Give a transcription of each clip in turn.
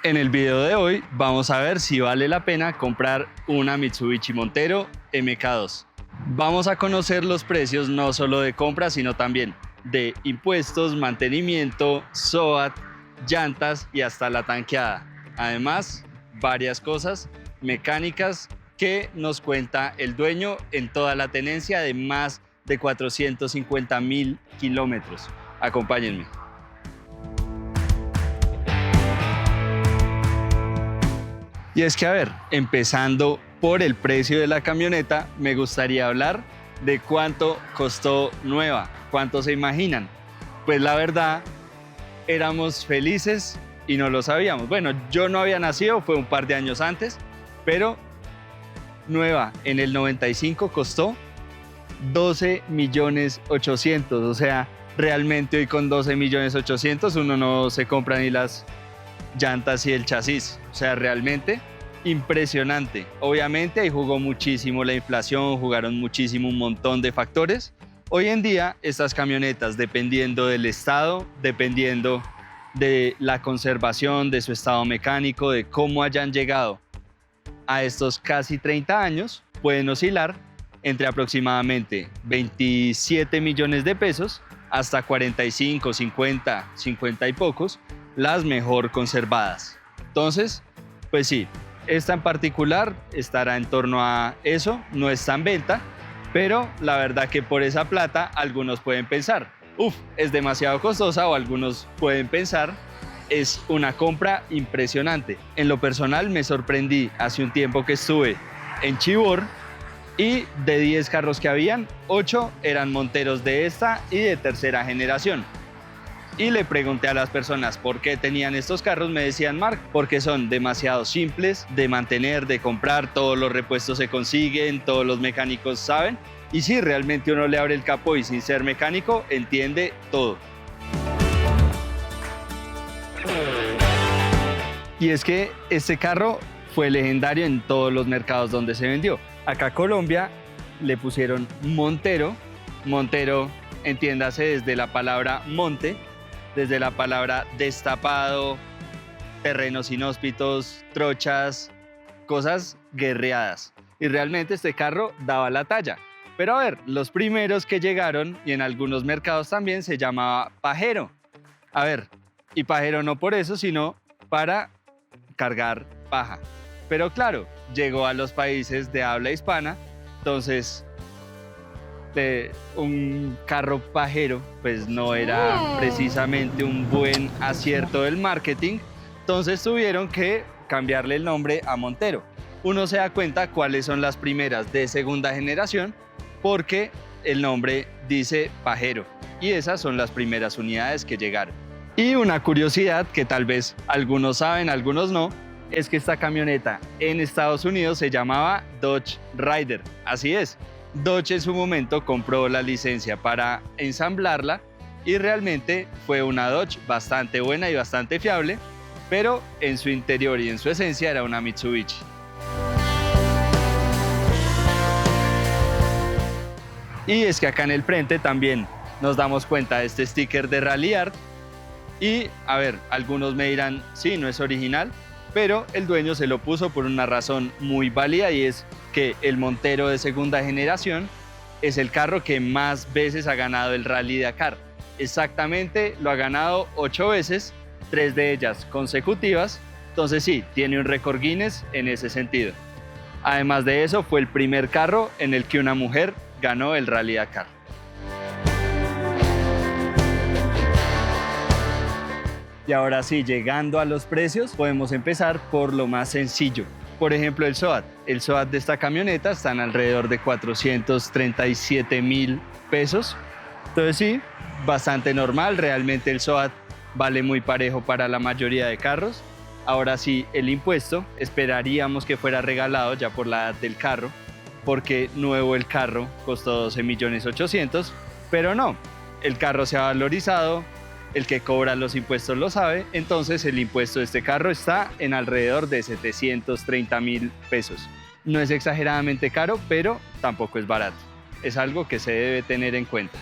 En el video de hoy vamos a ver si vale la pena comprar una Mitsubishi Montero MK2. Vamos a conocer los precios no solo de compra, sino también de impuestos, mantenimiento, SOAT, llantas y hasta la tanqueada. Además, varias cosas mecánicas que nos cuenta el dueño en toda la tenencia de más de 450.000 kilómetros. Acompáñenme. Y es que, a ver, empezando por el precio de la camioneta, me gustaría hablar de cuánto costó nueva. ¿Cuánto se imaginan? Pues la verdad, éramos felices y no lo sabíamos. Bueno, yo no había nacido, fue un par de años antes, pero nueva en el 95 costó 12.800.000. O sea, realmente hoy con 12.800.000 uno no se compra ni las llantas y el chasis. O sea, realmente impresionante. Obviamente ahí jugó muchísimo la inflación, jugaron muchísimo un montón de factores. Hoy en día estas camionetas, dependiendo del estado, dependiendo de la conservación, de su estado mecánico, de cómo hayan llegado a estos casi 30 años, pueden oscilar entre aproximadamente 27 millones de pesos hasta 45, 50, 50 y pocos, las mejor conservadas. Entonces, pues sí, esta en particular estará en torno a eso, no está en venta, pero la verdad que por esa plata algunos pueden pensar, es demasiado costosa, o algunos pueden pensar, es una compra impresionante. En lo personal me sorprendí hace un tiempo que estuve en Chivor y de 10 carros que habían, 8 eran Monteros de esta y de tercera generación. Y le pregunté a las personas por qué tenían estos carros, me decían, Marc, porque son demasiado simples de mantener, de comprar, todos los repuestos se consiguen, todos los mecánicos saben. Y sí, realmente uno le abre el capó y sin ser mecánico entiende todo. Y es que este carro fue legendario en todos los mercados donde se vendió. Acá en Colombia le pusieron Montero. Montero, entiéndase desde la palabra monte, desde la palabra destapado, terrenos inhóspitos, trochas, cosas guerreadas. Y realmente este carro daba la talla. Pero a ver, los primeros que llegaron, y en algunos mercados también, se llamaba pajero. A ver, y pajero no por eso, sino para cargar paja. Pero claro, llegó a los países de habla hispana, entonces un carro pajero pues no era precisamente un buen acierto del marketing, entonces tuvieron que cambiarle el nombre a Montero. Uno se da cuenta cuáles son las primeras de segunda generación porque el nombre dice pajero y esas son las primeras unidades que llegaron. Y una curiosidad que tal vez algunos saben, algunos no, es que esta camioneta en Estados Unidos se llamaba Dodge Rider. Así es, Dodge en su momento compró la licencia para ensamblarla y realmente fue una Dodge bastante buena y bastante fiable, pero en su interior y en su esencia era una Mitsubishi. Y es que acá en el frente también nos damos cuenta de este sticker de Rally Art. Y a ver, algunos me dirán, sí, no es original, pero el dueño se lo puso por una razón muy válida y es que el Montero de segunda generación es el carro que más veces ha ganado el Rally Dakar. Exactamente, lo ha ganado 8 veces, 3 de ellas consecutivas, entonces sí, tiene un récord Guinness en ese sentido. Además de eso, fue el primer carro en el que una mujer ganó el Rally Dakar. Y ahora sí, llegando a los precios, podemos empezar por lo más sencillo. Por ejemplo, el SOAT. El SOAT de esta camioneta está en alrededor de 437.000 pesos. Entonces sí, bastante normal. Realmente el SOAT vale muy parejo para la mayoría de carros. Ahora sí, el impuesto, esperaríamos que fuera regalado ya por la edad del carro, porque nuevo el carro costó 12.800.000, pero no, el carro se ha valorizado. El que cobra los impuestos lo sabe, entonces el impuesto de este carro está en alrededor de 730.000 pesos. No es exageradamente caro, pero tampoco es barato. Es algo que se debe tener en cuenta.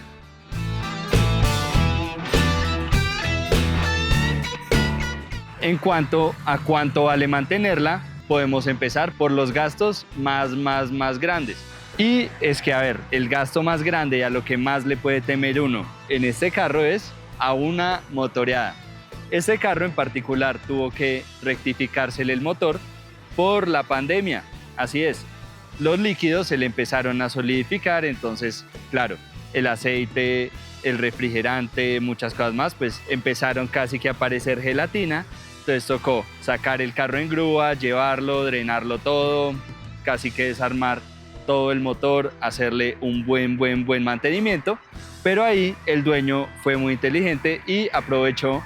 En cuanto a cuánto vale mantenerla, podemos empezar por los gastos más grandes. Y es que, a ver, el gasto más grande y a lo que más le puede temer uno en este carro es a una motoreada. Este carro en particular tuvo que rectificársele el motor por la pandemia. Así es, los líquidos se le empezaron a solidificar, entonces, claro, el aceite, el refrigerante, muchas cosas más, pues empezaron casi que a aparecer gelatina. Entonces tocó sacar el carro en grúa, llevarlo, drenarlo todo, casi que desarmar todo el motor, hacerle un buen mantenimiento. Pero ahí el dueño fue muy inteligente y aprovechó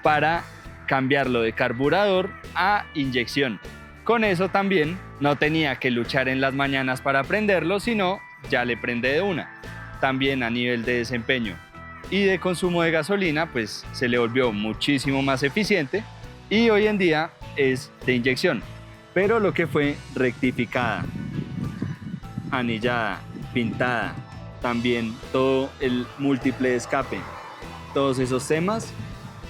para cambiarlo de carburador a inyección. Con eso también no tenía que luchar en las mañanas para prenderlo, sino ya le prende de una. También a nivel de desempeño y de consumo de gasolina, pues se le volvió muchísimo más eficiente y hoy en día es de inyección. Pero lo que fue rectificada, anillada, pintada, también todo el múltiple de escape, todos esos temas,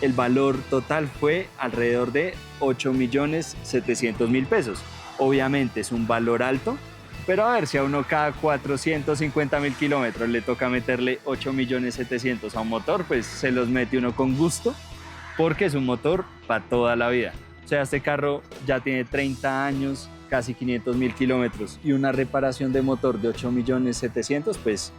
el valor total fue alrededor de 8.700.000 pesos. Obviamente es un valor alto, pero a ver, si a uno cada 450.000 kilómetros le toca meterle 8.700.000 a un motor, pues se los mete uno con gusto, porque es un motor para toda la vida. O sea, este carro ya tiene 30 años, casi 500.000 kilómetros, y una reparación de motor de 8.700.000, pues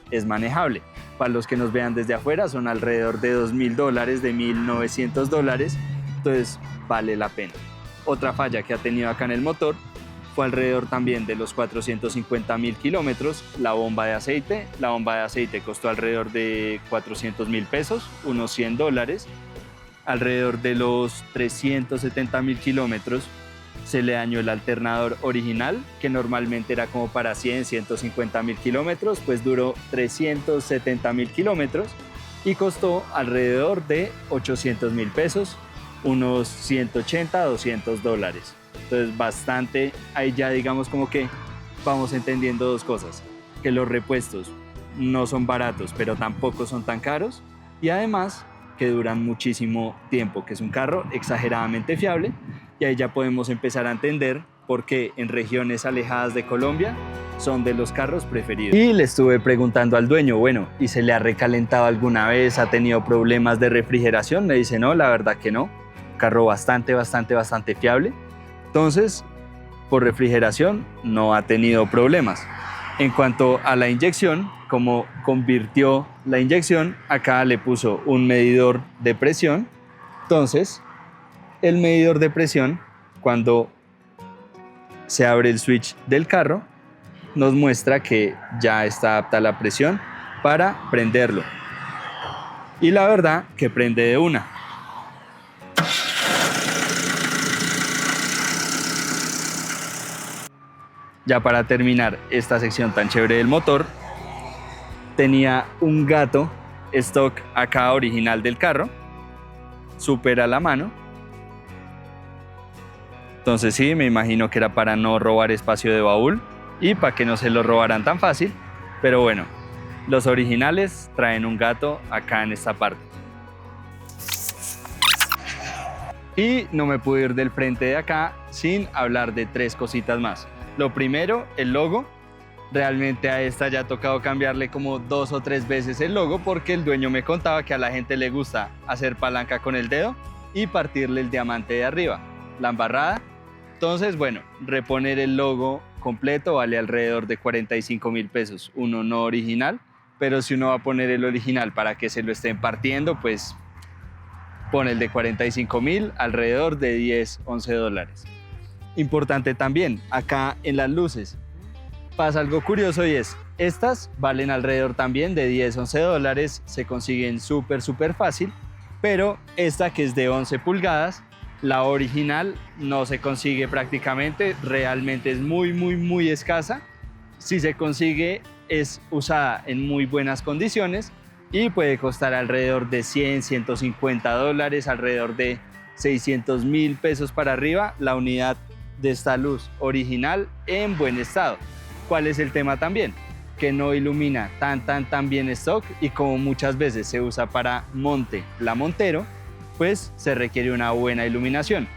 es manejable. Para los que nos vean desde afuera son alrededor de $2.000, de $1.900, entonces vale la pena. Otra falla que ha tenido acá en el motor fue alrededor también de los 450.000 kilómetros, la bomba de aceite. La bomba de aceite costó alrededor de 400.000 pesos, unos $100. Alrededor de los 370.000 kilómetros se le dañó el alternador original, que normalmente era como para 150.000 kilómetros, pues duró 370.000 kilómetros y costó alrededor de 800.000 pesos, unos 180 a $200. Entonces bastante, ahí ya digamos como que vamos entendiendo dos cosas, que los repuestos no son baratos, pero tampoco son tan caros, y además que duran muchísimo tiempo, que es un carro exageradamente fiable, y ahí ya podemos empezar a entender por qué en regiones alejadas de Colombia son de los carros preferidos. Y le estuve preguntando al dueño, bueno, ¿y se le ha recalentado alguna vez? ¿Ha tenido problemas de refrigeración? Me dice, no, la verdad que no. Carro bastante fiable. Entonces, por refrigeración no ha tenido problemas. En cuanto a la inyección, como convirtió la inyección, acá le puso un medidor de presión. Entonces, el medidor de presión, cuando se abre el switch del carro, nos muestra que ya está apta la presión para prenderlo. Y la verdad que prende de una. Ya para terminar esta sección tan chévere del motor, tenía un gato stock acá original del carro, súper a la mano. Entonces sí, me imagino que era para no robar espacio de baúl y para que no se lo robaran tan fácil. Pero bueno, los originales traen un gato acá en esta parte. Y no me pude ir del frente de acá sin hablar de tres cositas más. Lo primero, el logo. Realmente a esta ya ha tocado cambiarle como 2 o 3 veces el logo, porque el dueño me contaba que a la gente le gusta hacer palanca con el dedo y partirle el diamante de arriba, la embarrada. Entonces, bueno, reponer el logo completo vale alrededor de 45.000 pesos, uno no original, pero si uno va a poner el original para que se lo estén partiendo, pues pone el de 45.000, alrededor de 10, 11 dólares. Importante también, acá en las luces pasa algo curioso, y es, estas valen alrededor también de 10, 11 dólares, se consiguen súper fácil, pero esta, que es de 11 pulgadas, la original, no se consigue prácticamente, realmente es muy escasa. Si se consigue, es usada en muy buenas condiciones y puede costar alrededor de 100, 150 dólares, alrededor de 600.000 pesos para arriba, la unidad de esta luz original en buen estado. ¿Cuál es el tema también? Que no ilumina tan bien stock, y como muchas veces se usa para monte, la Montero, pues se requiere una buena iluminación.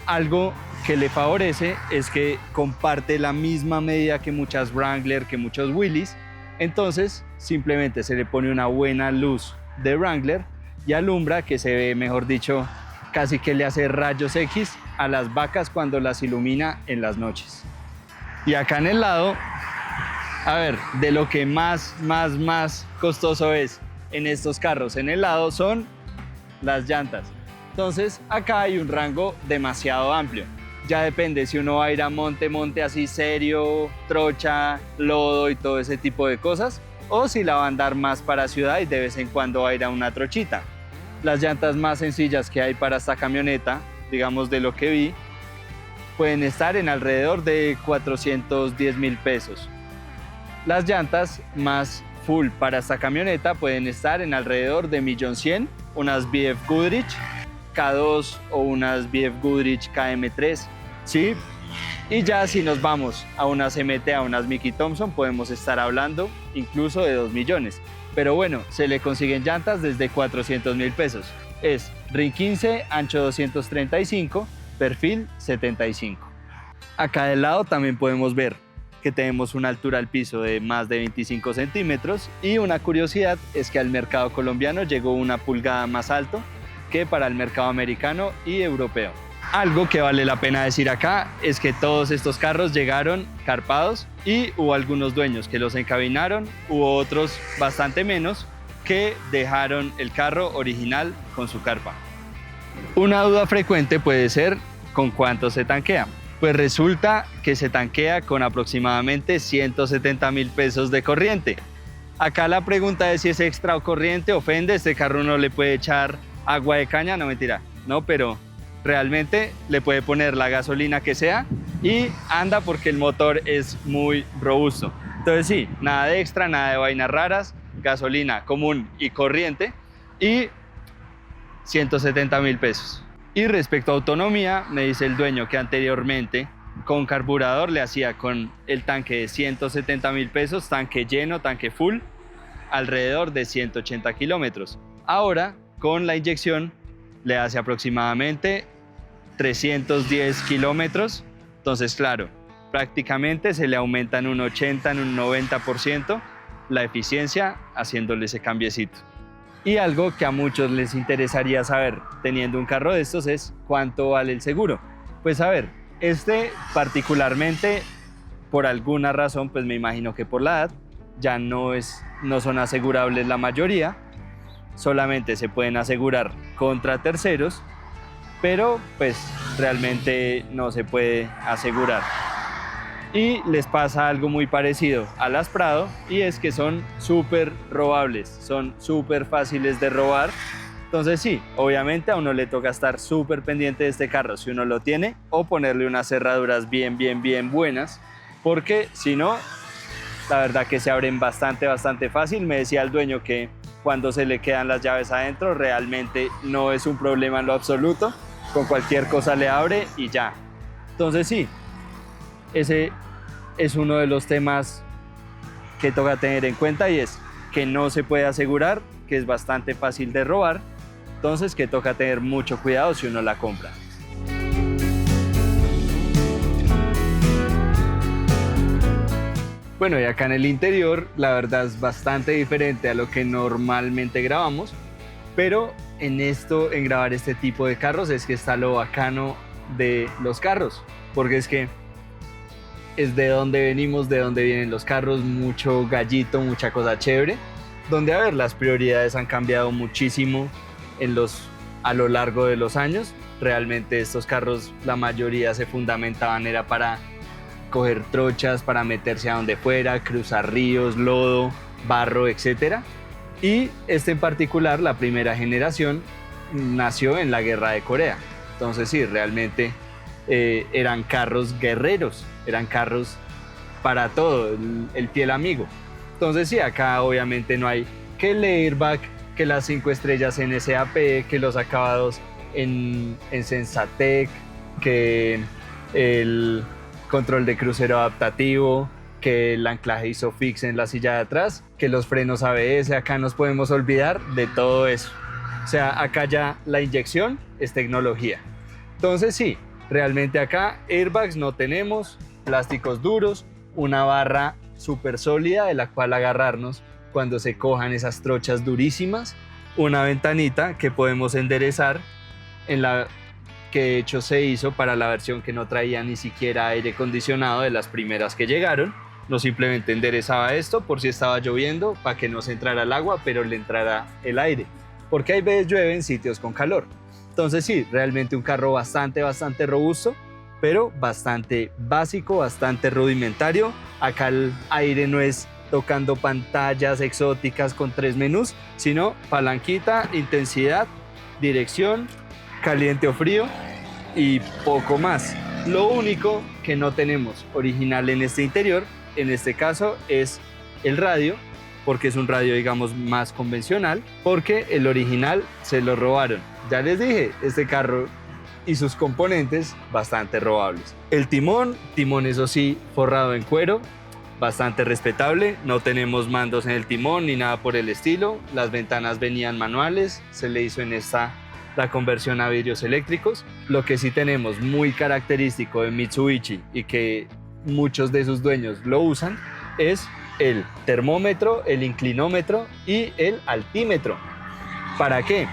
Algo que le favorece es que comparte la misma medida que muchas Wrangler, que muchos Willys, entonces simplemente se le pone una buena luz de Wrangler y alumbra, que se ve, mejor dicho, casi que le hace rayos X a las vacas cuando las ilumina en las noches. Y acá en el lado, a ver, de lo que más costoso es en estos carros en el lado son las llantas. Entonces acá hay un rango demasiado amplio. Ya depende si uno va a ir a monte así serio, trocha, lodo y todo ese tipo de cosas, o si la va a andar más para ciudad y de vez en cuando va a ir a una trochita. Las llantas más sencillas que hay para esta camioneta, digamos de lo que vi, pueden estar en alrededor de 410.000 pesos. Las llantas más full para esta camioneta pueden estar en alrededor de 1.100.000, unas BF Goodrich K2 o unas BF Goodrich KM3, ¿sí? Y ya si nos vamos a unas MT, a unas Mickey Thompson, podemos estar hablando incluso de 2 millones. Pero bueno, se le consiguen llantas desde 400.000 pesos. Es rin 15, ancho 235, perfil 75. Acá del lado también podemos ver que tenemos una altura al piso de más de 25 centímetros y una curiosidad es que al mercado colombiano llegó 1 pulgada más alto que para el mercado americano y europeo. Algo que vale la pena decir acá es que todos estos carros llegaron carpados y hubo algunos dueños que los encabinaron, hubo otros bastante menos que dejaron el carro original con su carpa. Una duda frecuente puede ser ¿con cuánto se tanquea? Pues resulta que se tanquea con aproximadamente 170.000 pesos de corriente. Acá la pregunta es si es extra o corriente, ofende, este carro no le puede echar agua de caña, no mentira, no, pero realmente le puede poner la gasolina que sea y anda porque el motor es muy robusto. Entonces sí, nada de extra, nada de vainas raras, gasolina común y corriente y 170.000 pesos. Y respecto a autonomía, me dice el dueño que anteriormente con carburador le hacía con el tanque de 170.000 pesos, tanque lleno, tanque full, alrededor de 180 kilómetros. Ahora con la inyección le hace aproximadamente 310 kilómetros, entonces claro, prácticamente se le aumenta en un 80, en un 90% la eficiencia haciéndole ese cambiecito. Y algo que a muchos les interesaría saber teniendo un carro de estos es cuánto vale el seguro. Pues a ver, este particularmente por alguna razón, pues me imagino que por la edad, ya no son asegurables la mayoría, solamente se pueden asegurar contra terceros, pero pues realmente no se puede asegurar. Y les pasa algo muy parecido a las Prado y es que son súper robables, son súper fáciles de robar. Entonces sí, obviamente a uno le toca estar súper pendiente de este carro si uno lo tiene o ponerle unas cerraduras bien buenas, porque si no, la verdad que se abren bastante fácil. Me decía el dueño que cuando se le quedan las llaves adentro realmente no es un problema en lo absoluto, con cualquier cosa le abre y ya. Entonces sí, ese es uno de los temas que toca tener en cuenta y es que no se puede asegurar, que es bastante fácil de robar, entonces que toca tener mucho cuidado si uno la compra. Bueno, y acá en el interior la verdad es bastante diferente a lo que normalmente grabamos, pero en grabar este tipo de carros es que está lo bacano de los carros, porque es que es de dónde venimos, de dónde vienen los carros, mucho gallito, mucha cosa chévere, donde a ver, las prioridades han cambiado muchísimo a lo largo de los años. Realmente estos carros, la mayoría se fundamentaban era para coger trochas, para meterse a donde fuera, cruzar ríos, lodo, barro, etc. Y este en particular, la primera generación, nació en la Guerra de Corea. Entonces sí, realmente eran carros guerreros, eran carros para todo, el fiel amigo. Entonces sí, acá obviamente no hay que el airbag, que las 5 estrellas en SAP, que los acabados en Sensatec, que el control de crucero adaptativo, que el anclaje ISOFIX en la silla de atrás, que los frenos ABS. Acá nos podemos olvidar de todo eso. sea, acá ya la inyección es tecnología. Entonces sí, realmente acá airbags no tenemos, plásticos duros, una barra súper sólida de la cual agarrarnos cuando se cojan esas trochas durísimas, una ventanita que podemos enderezar, en la que de hecho se hizo para la versión que no traía ni siquiera aire acondicionado de las primeras que llegaron. No simplemente enderezaba esto por si estaba lloviendo para que no se entrara el agua, pero le entrara el aire, porque hay veces llueve en sitios con calor. Entonces sí, realmente un carro bastante robusto, pero bastante básico, bastante rudimentario. Acá el aire no es tocando pantallas exóticas con 3 menús, sino palanquita, intensidad, dirección, caliente o frío y poco más. Lo único que no tenemos original en este interior, en este caso, es el radio, porque es un radio, digamos, más convencional, porque el original se lo robaron. Ya les dije, este carro y sus componentes bastante robables. El timón eso sí, forrado en cuero, bastante respetable. No tenemos mandos en el timón ni nada por el estilo. Las ventanas venían manuales, se le hizo en esta la conversión a vidrios eléctricos. Lo que sí tenemos muy característico de Mitsubishi y que muchos de sus dueños lo usan es el termómetro, el inclinómetro y el altímetro. ¿Para qué?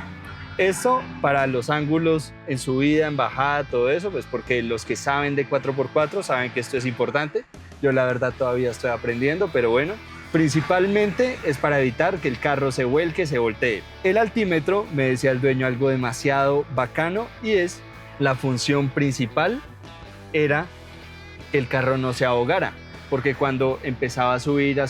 Esto para los ángulos en subida, en bajada, todo eso, pues porque los que saben de 4x4 saben que esto es importante. Yo la verdad todavía estoy aprendiendo, pero bueno, principalmente es para evitar que el carro se vuelque, se voltee. El altímetro, me decía el dueño algo demasiado bacano, y es la función principal era que el carro no se ahogara, porque cuando empezaba a subir,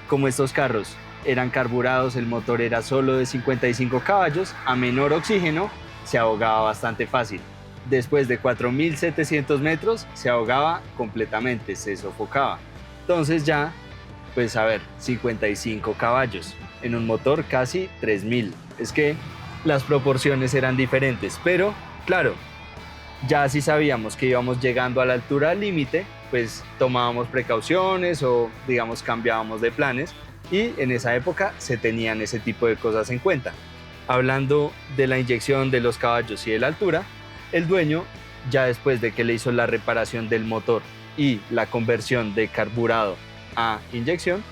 como estos carros eran carburados, el motor era solo de 55 caballos, a menor oxígeno se ahogaba bastante fácil. Después de 4.700 metros se ahogaba completamente, se sofocaba. Entonces ya, pues a ver, 55 caballos en un motor casi 3.000. Es que las proporciones eran diferentes, pero claro, ya si sabíamos que íbamos llegando a la altura límite, pues tomábamos precauciones o digamos cambiábamos de planes, y en esa época se tenían ese tipo de cosas en cuenta. Hablando de la inyección de los caballos y de la altura, el dueño, ya después de que le hizo la reparación del motor y la conversión de carburado a inyección,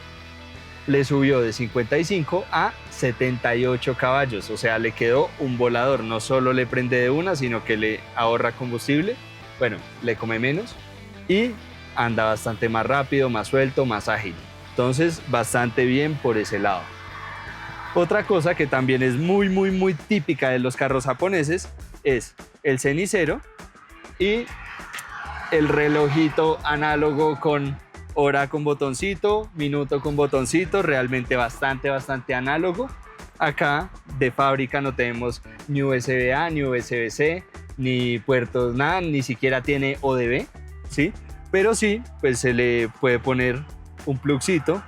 le subió de 55 a 78 caballos, o sea, le quedó un volador. No solo le prende de una, sino que le ahorra combustible, bueno, le come menos y anda bastante más rápido, más suelto, más ágil. Entonces, bastante bien por ese lado. Otra cosa que también es muy típica de los carros japoneses es el cenicero y el relojito análogo con hora con botoncito, minuto con botoncito, realmente bastante análogo. Acá de fábrica no tenemos ni USB-A, ni USB-C, ni puertos, nada, ni siquiera tiene ODB, ¿sí? Pero sí, pues se le puede poner un plugcito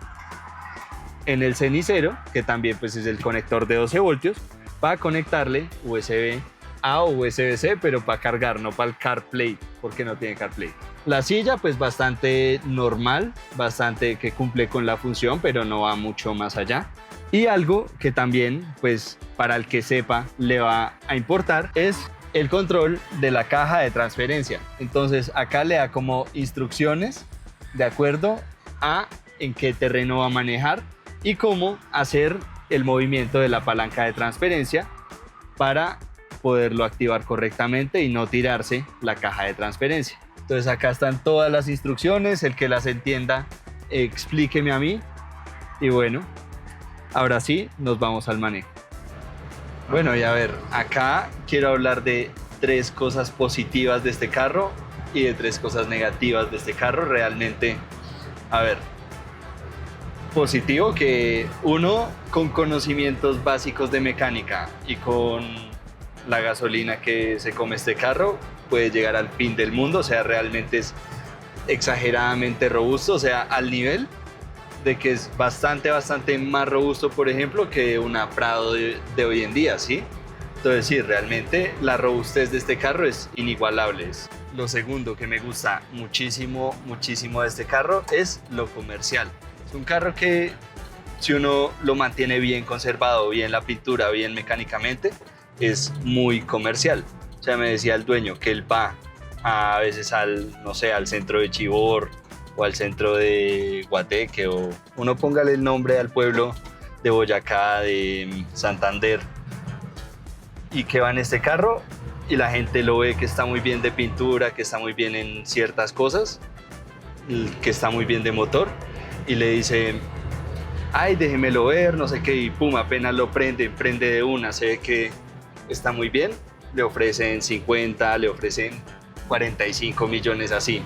en el cenicero, que también pues es el conector de 12 voltios, para conectarle USB-A o USB-C, pero para cargar, no para el CarPlay, porque no tiene CarPlay. La silla pues bastante normal, bastante que cumple con la función, pero no va mucho más allá. Y algo que también pues para el que sepa le va a importar es el control de la caja de transferencia. Entonces acá le da como instrucciones de acuerdo a en qué terreno va a manejar y cómo hacer el movimiento de la palanca de transferencia para poderlo activar correctamente y no tirarse la caja de transferencia. Entonces acá están todas las instrucciones, el que las entienda explíqueme a mí. Y bueno, ahora sí nos vamos al manejo. Bueno, y a ver, acá quiero hablar de 3 cosas positivas de este carro y de 3 cosas negativas de este carro. Realmente, a ver, positivo que uno con conocimientos básicos de mecánica y con la gasolina que se come este carro puede llegar al fin del mundo. O sea, realmente es exageradamente robusto, o sea, al nivel de que es bastante más robusto, por ejemplo, que una Prado de hoy en día, ¿sí? Entonces sí, realmente la robustez de este carro es inigualable. Lo segundo que me gusta muchísimo de este carro es lo comercial. Es un carro que si uno lo mantiene bien conservado, bien la pintura, bien mecánicamente, es muy comercial. O sea, me decía el dueño que él va a veces no sé, al centro de Chivor o al centro de Guateque, o uno póngale el nombre al pueblo de Boyacá, de Santander, y que va en este carro y la gente lo ve que está muy bien de pintura, que está muy bien en ciertas cosas, que está muy bien de motor, y le dice, ay, déjemelo ver, no sé qué, y pum, apenas lo prende de una, se ve que está muy bien, le ofrecen 50, le ofrecen 45 millones así.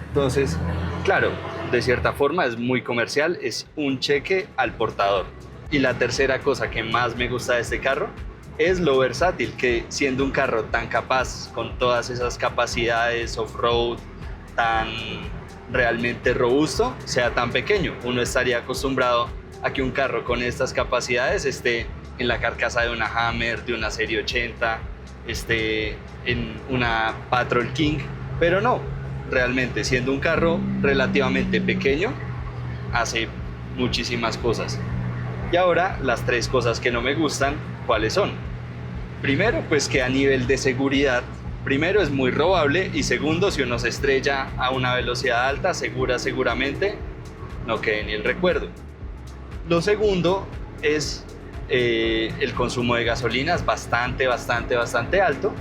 Entonces, claro, de cierta forma es muy comercial, es un cheque al portador. Y la tercera cosa que más me gusta de este carro es lo versátil, que siendo un carro tan capaz, con todas esas capacidades off-road, tan realmente robusto, sea tan pequeño. Uno estaría acostumbrado a que un carro con estas capacidades esté en la carcasa de una Hammer, de una Serie 80, esté en una Patrol King, pero no, realmente siendo un carro relativamente pequeño, hace muchísimas cosas. Y ahora las tres cosas que no me gustan, ¿cuáles son? Primero, pues que a nivel de seguridad, primero es muy robable, y segundo, si uno se estrella a una velocidad alta, seguramente no quede ni el recuerdo. Lo segundo es el consumo de gasolina, es bastante alto.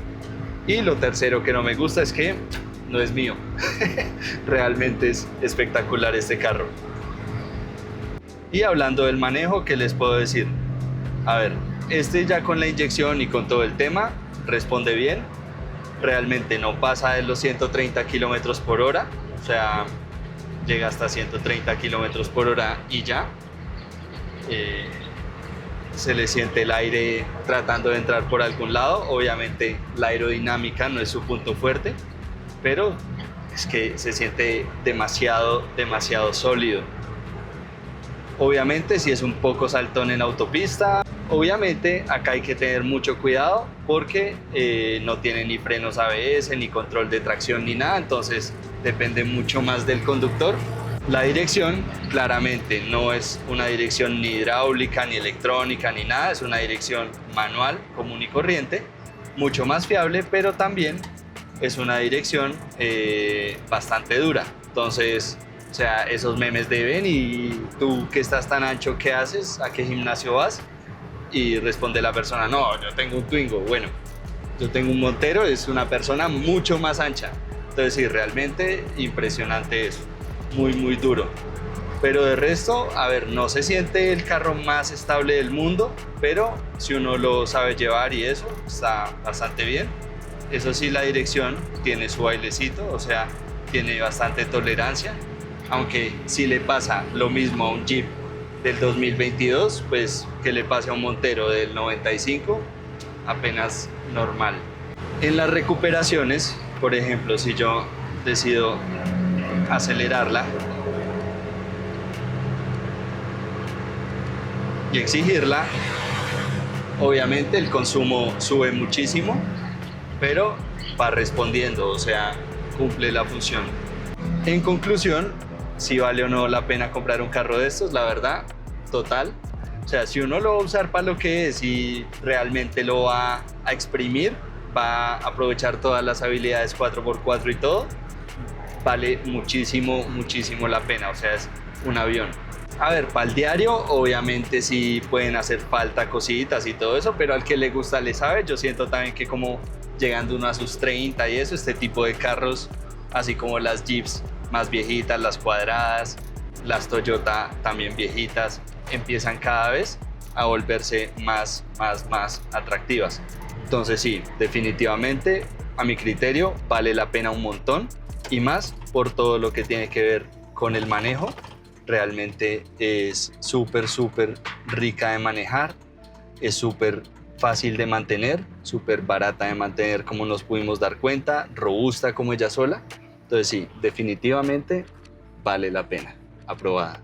Y lo tercero que no me gusta es que no es mío. Realmente es espectacular este carro. Y hablando del manejo, ¿qué les puedo decir? A ver, este ya con la inyección y con todo el tema responde bien. Realmente no pasa de los 130 kilómetros por hora, o sea, llega hasta 130 kilómetros por hora y ya. Se le siente el aire tratando de entrar por algún lado. Obviamente la aerodinámica no es su punto fuerte, pero es que se siente demasiado sólido. Obviamente si es un poco saltón en autopista. Obviamente acá hay que tener mucho cuidado porque no tiene ni frenos ABS, ni control de tracción, ni nada, entonces depende mucho más del conductor. La dirección claramente no es una dirección ni hidráulica, ni electrónica, ni nada, es una dirección manual, común y corriente, mucho más fiable, pero también es una dirección bastante dura. Entonces, o sea, esos memes de ven y tú que estás tan ancho, ¿qué haces? ¿A qué gimnasio vas? Y responde la persona, no, yo tengo un Twingo. Bueno, yo tengo un Montero, es una persona mucho más ancha. Entonces sí, realmente impresionante eso, muy duro. Pero de resto, a ver, no se siente el carro más estable del mundo, pero si uno lo sabe llevar y eso, está bastante bien. Eso sí, la dirección tiene su bailecito, o sea, tiene bastante tolerancia. Aunque si le pasa lo mismo a un Jeep del 2022, pues que le pase a un Montero del 95, apenas normal. En las recuperaciones, por ejemplo, si yo decido acelerarla y exigirla, obviamente el consumo sube muchísimo, pero va respondiendo, o sea, cumple la función. En conclusión, si vale o no la pena comprar un carro de estos, la verdad, total. O sea, si uno lo va a usar para lo que es y realmente lo va a exprimir, va a aprovechar todas las habilidades 4x4 y todo, vale muchísimo la pena. O sea, es un avión. A ver, para el diario, obviamente sí pueden hacer falta cositas y todo eso, pero al que le gusta le sabe. Yo siento también que como llegando uno a sus 30 y eso, este tipo de carros, así como las Jeeps más viejitas, las cuadradas, las Toyota también viejitas, empiezan cada vez a volverse más atractivas. Entonces sí, definitivamente, a mi criterio, vale la pena un montón, y más por todo lo que tiene que ver con el manejo. Realmente es súper rica de manejar, es súper fácil de mantener, súper barata de mantener, como nos pudimos dar cuenta, robusta como ella sola. Entonces sí, definitivamente vale la pena. Aprobada.